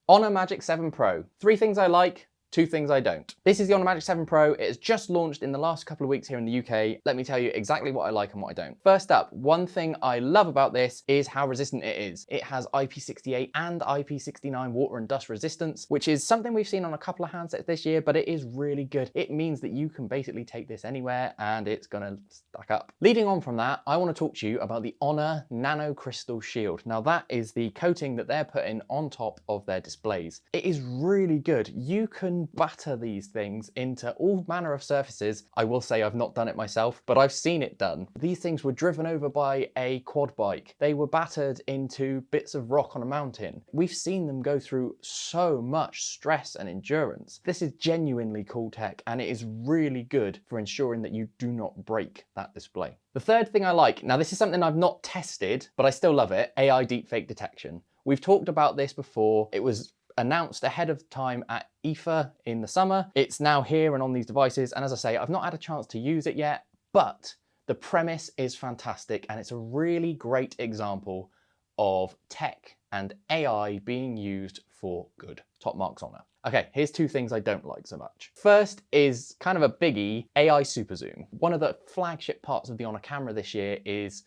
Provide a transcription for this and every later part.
Honor Magic 7 Pro. 3 things I like, 2 things I don't. This is the Honor Magic 7 Pro. It has just launched in the last couple of weeks here in the UK. Let me tell you exactly what I like and what I don't. First up, one thing I love about this is how resistant it is. It has IP68 and IP69 water and dust resistance, which is something we've seen on a couple of handsets this year, but it is really good. It means that you can basically take this anywhere and it's gonna stack up. Leading on from that, I want to talk to you about the Honor Nano Crystal Shield. Now that is the coating that they're putting on top of their displays. It is really good. You can batter these things into all manner of surfaces. I will say I've not done it myself, but I've seen it done. These things were driven over by a quad bike. They were battered into bits of rock on a mountain. We've seen them go through so much stress and endurance. This is genuinely cool tech, and it is really good for ensuring that you do not break that display. The third thing I like, now this is something I've not tested, but I still love it, AI deepfake detection. We've talked about this before. It was announced ahead of time at IFA in the summer. It's now here and on these devices, and as I say, I've not had a chance to use it yet, but the premise is fantastic, and it's a really great example of tech and AI being used for good. Top marks Honor. Okay, here's 2 things I don't like so much. First is kind of a biggie, AI Super Zoom. One of the flagship parts of the Honor camera this year is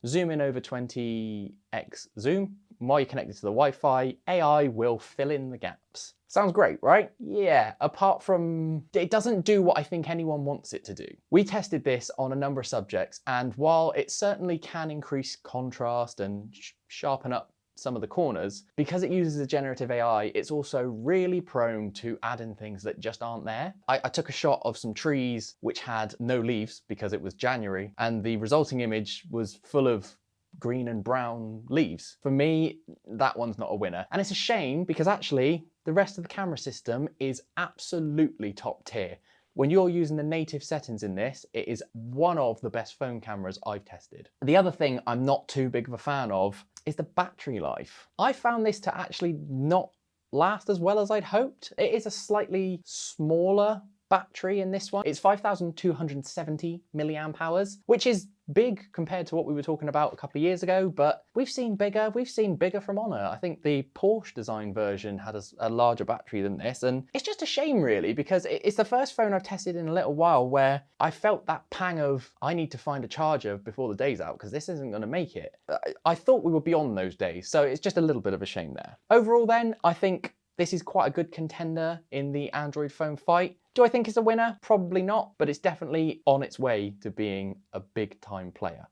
zoom in over 20x zoom. While you're connected to the Wi-Fi, AI will fill in the gaps. Sounds great, right? Yeah, apart from it doesn't do what I think anyone wants it to do. We tested this on a number of subjects, and while it certainly can increase contrast and sharpen up some of the corners, because it uses a generative AI, it's also really prone to add in things that just aren't there. I took a shot of some trees which had no leaves because it was January, and the resulting image was full of green and brown leaves. For me, that one's not a winner. And it's a shame because actually the rest of the camera system is absolutely top tier. When you're using the native settings in this, it is one of the best phone cameras I've tested. The other thing I'm not too big of a fan of is the battery life. I found this to actually not last as well as I'd hoped. It is a slightly smaller battery in this one. It's 5,270 milliamp hours, which is big compared to what we were talking about a couple of years ago, but we've seen bigger from Honor. I think the Porsche design version had a larger battery than this, and it's just a shame really, because it's the first phone I've tested in a little while where I felt that pang of, I need to find a charger before the day's out because this isn't going to make it. I thought we were beyond those days, so it's just a little bit of a shame there. Overall then, I think this is quite a good contender in the Android phone fight. Do I think it's a winner? Probably not, but it's definitely on its way to being a big time player.